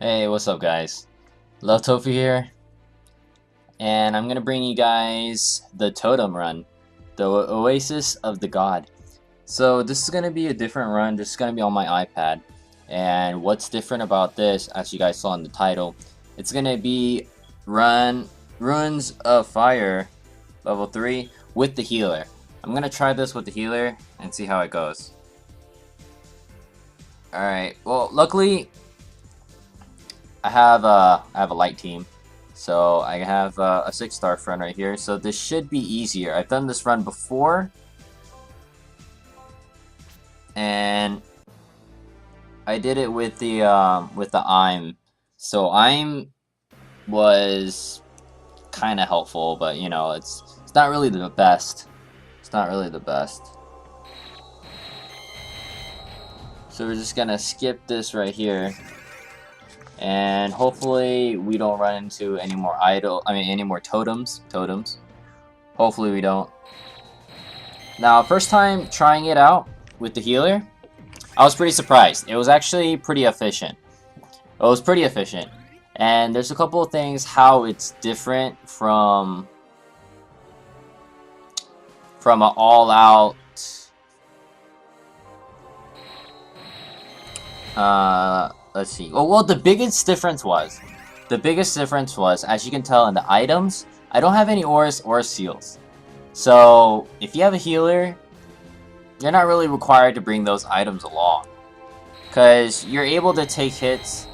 Hey, what's up guys? LoveTofu here, and I'm gonna bring you guys the Totem run, the Oasis of the God. So this is gonna be a different run, this is gonna be on my iPad. And what's different about this, as you guys saw in the title, it's gonna be run Ruins of Fire level 3 with the healer. I'm gonna try this with the healer and see how it goes. Alright, well luckily I have a light team, so I have a 6-star friend right here. So this should be easier. I've done this run before, and I did it with the I'm. So I'm was kind of helpful, but you know it's not really the best. It's not really the best. So we're just gonna skip this right here. And hopefully we don't run into any more any more totems. Hopefully we don't. Now, first time trying it out with the healer, I was pretty surprised. It was actually pretty efficient. It was pretty efficient. And there's a couple of things how it's different from an all-out let's see. Well, the biggest difference was, as you can tell in the items, I don't have any ores or seals. So, if you have a healer, you're not really required to bring those items along. Because you're able to take hits.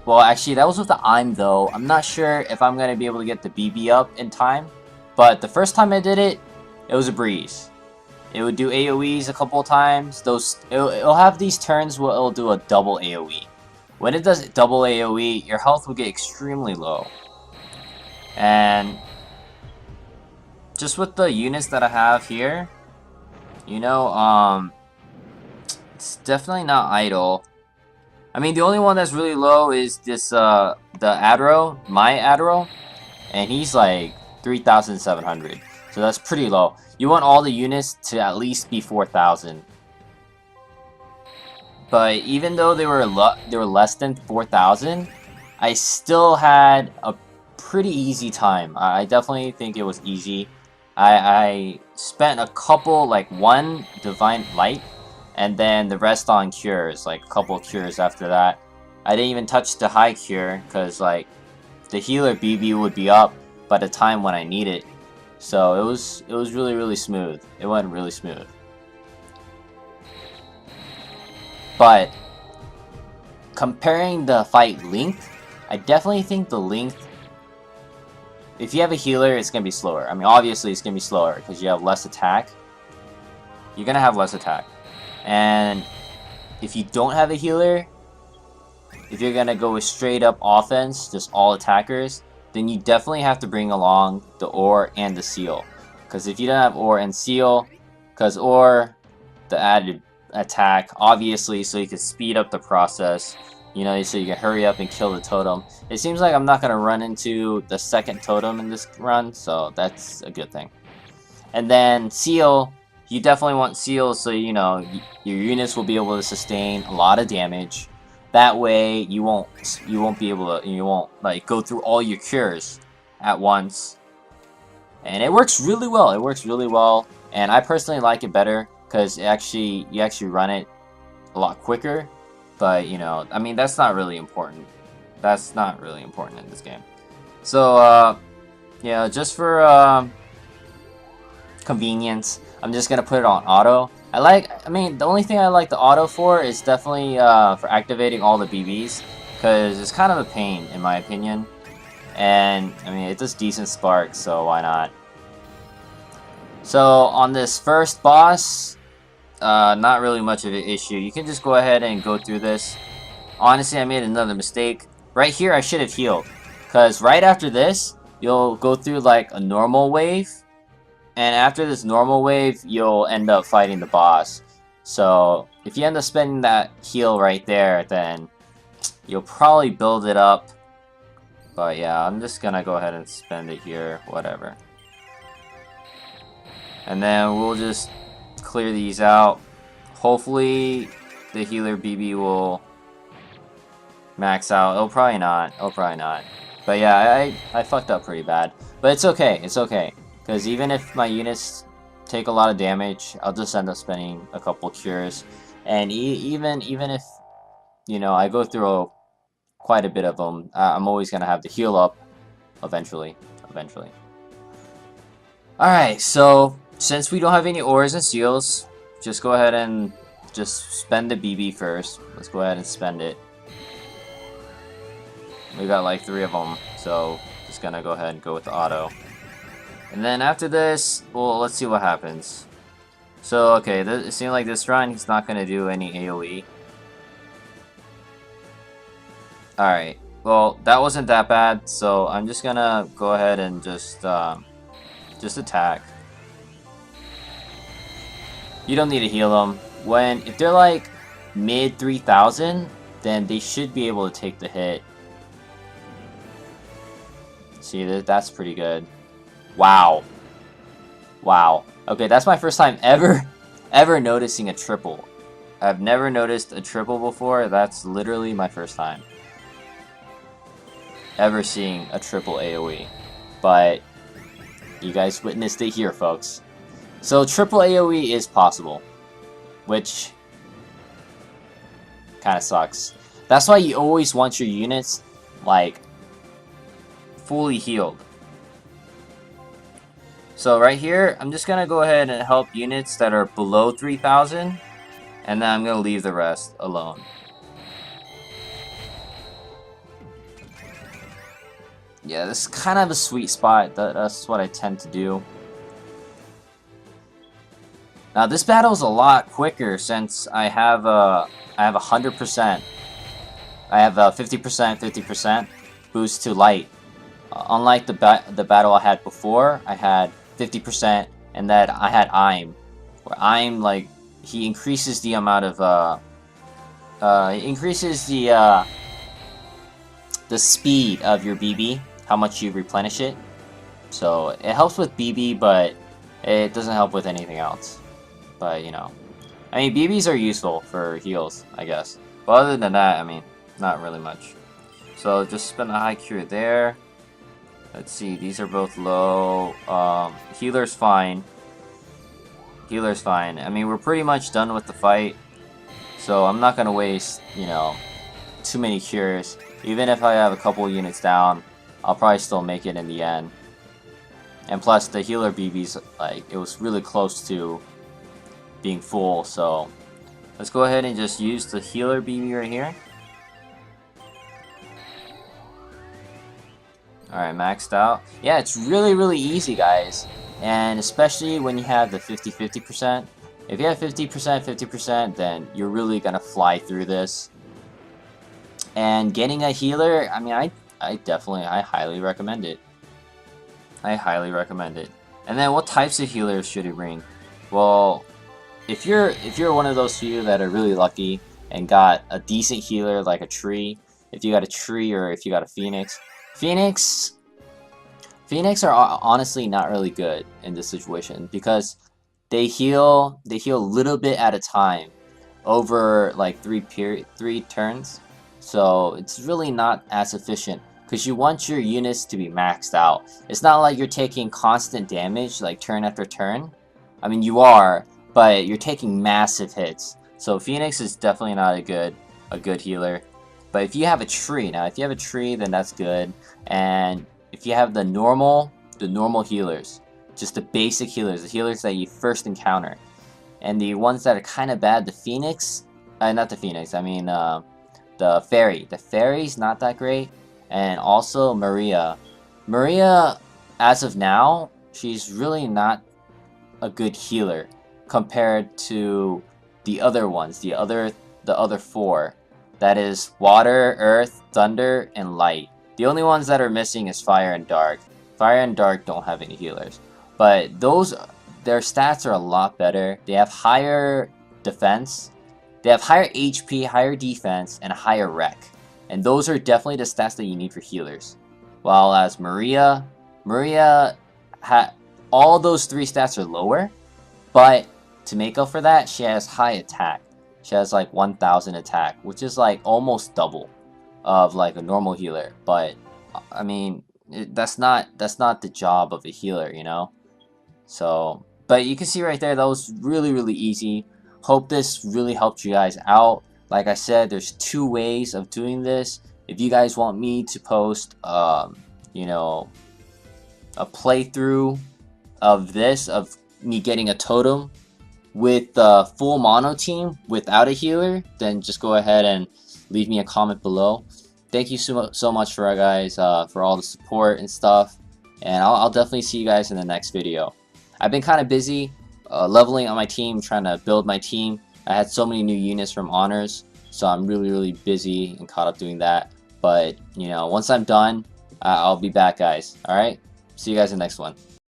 Well, actually, that was with the I'm though. I'm not sure if I'm going to be able to get the BB up in time. But the first time I did it, it was a breeze. It would do AoEs a couple of times. It'll have these turns where it'll do a double AoE. When it does double AoE, your health will get extremely low. And just with the units that I have here, you know, it's definitely not idle. I mean, the only one that's really low is this, the Adro, my Adro, and he's like 3,700. So that's pretty low. You want all the units to at least be 4,000. But even though they were less than 4,000, I still had a pretty easy time. I definitely think it was easy. I spent a couple, like one Divine Light, and then the rest on cures, like a couple cures after that. I didn't even touch the high cure, because like the healer BB would be up by the time when I need it. So it was really smooth. It went really smooth. But comparing the fight length, I definitely think the length, if you have a healer, it's going to be slower. I mean, obviously it's going to be slower because you have less attack. You're going to have less attack. And if you don't have a healer, if you're going to go with straight up offense, just all attackers, then you definitely have to bring along the ore and the seal. Because if you don't have ore and seal, because ore, the added attack, obviously, so you can speed up the process, you know, so you can hurry up and kill the totem. It seems like I'm not going to run into the second totem in this run, so that's a good thing. And then seal, you definitely want seal so, you know, your units will be able to sustain a lot of damage. That way you won't be able to, you won't like go through all your cures at once. And it works really well. It works really well, and I personally like it better because you actually run it a lot quicker. But you know, I mean, that's not really important. That's not really important in this game. So yeah, just for convenience, I'm just gonna put it on auto. I mean, the only thing I like the auto for is definitely for activating all the BBs, because it's kind of a pain in my opinion. And I mean, it does decent sparks, so why not? So on this first boss, not really much of an issue. You can just go ahead and go through this. Honestly, I made another mistake. Right here, I should have healed, because right after this, you'll go through like a normal wave, and after this normal wave, you'll end up fighting the boss. So if you end up spending that heal right there, then you'll probably build it up. But yeah, I'm just gonna go ahead and spend it here, whatever. And then we'll just clear these out. Hopefully the healer BB will Max out. Oh, probably not. Oh, probably not. But yeah, I fucked up pretty bad. But it's okay. It's okay. Because even if my units take a lot of damage, I'll just end up spending a couple cures. And even if, you know, I go through quite a bit of them, I'm always going to have to heal up eventually. Eventually. Alright, so since we don't have any ores and seals, just go ahead and just spend the BB first. Let's go ahead and spend it. We got like 3 of them, so just gonna go ahead and go with the auto. And then after this, well, let's see what happens. So, okay, it seems like this run, he's not gonna do any AoE. Alright, well, that wasn't that bad, so I'm just gonna go ahead and just attack. You don't need to heal them. If they're like mid 3000, then they should be able to take the hit. See, that's pretty good. Wow. Wow. Okay, that's my first time ever noticing a triple. I've never noticed a triple before. That's literally my first time ever seeing a triple AoE. But you guys witnessed it here, folks. So triple AoE is possible, which kind of sucks. That's why you always want your units like fully healed. So right here, I'm just gonna go ahead and help units that are below 3000, and then I'm gonna leave the rest alone. Yeah, this is kind of a sweet spot. That's what I tend to do. Now this battle is a lot quicker since I have 100%. I have a 50%, 50% boost to light. Unlike the battle I had before, I had 50%, and that I had Aim, where Aim, like, he increases the amount of increases the speed of your BB, how much you replenish it. So it helps with BB, but it doesn't help with anything else. But you know, I mean, BBs are useful for heals, I guess. But other than that, I mean, not really much. So just spend a high cure there. Let's see, these are both low. Healer's fine. Healer's fine. I mean, we're pretty much done with the fight. So I'm not gonna waste, you know, too many cures. Even if I have a couple units down, I'll probably still make it in the end. And plus, the healer BB's, like, it was really close to being full. So let's go ahead and just use the healer BB right here. Alright, maxed out. Yeah, it's really easy, guys. And especially when you have the 50-50%. If you have 50%, 50%, then you're really gonna fly through this. And getting a healer, I mean, I highly recommend it. I highly recommend it. And then what types of healers should you bring? Well, if you're one of those few that are really lucky and got a decent healer like a tree, if you got a tree or if you got a Phoenix are honestly not really good in this situation because they heal a little bit at a time over like 3 turns. So it's really not as efficient because you want your units to be maxed out. It's not like you're taking constant damage like turn after turn. I mean, you are, but you're taking massive hits. So Phoenix is definitely not a good healer. But if you have a tree, then that's good. And if you have the normal healers, just the basic healers, the healers that you first encounter, and the ones that are kind of bad, the Phoenix, not the Phoenix, I mean the Fairy. The Fairy's not that great, and also Maria. Maria, as of now, she's really not a good healer compared to the other ones, the other 4. That is Water, Earth, Thunder, and Light. The only ones that are missing is Fire and Dark. Fire and Dark don't have any healers. But their stats are a lot better. They have higher defense. They have higher HP, higher defense, and higher rec. And those are definitely the stats that you need for healers. While as Maria, all those 3 stats are lower. But to make up for that, she has high attack. She has like 1000 attack, which is like almost double of like a normal healer, but I mean that's not the job of a healer, you know. So, but you can see right there that was really easy. Hope this really helped you guys out. Like I said, there's 2 ways of doing this. If you guys want me to post, you know, a playthrough of this, of me getting a totem with the full mono team without a healer, then just go ahead and leave me a comment below. Thank you so much for guys for all the support and stuff, and I'll definitely see you guys in the next video. I've been kind of busy leveling on my team, trying to build my team. I had so many new units from honors, so I'm really busy and caught up doing that. But you know, once I'm done, I'll be back, guys. All right, see you guys in the next one.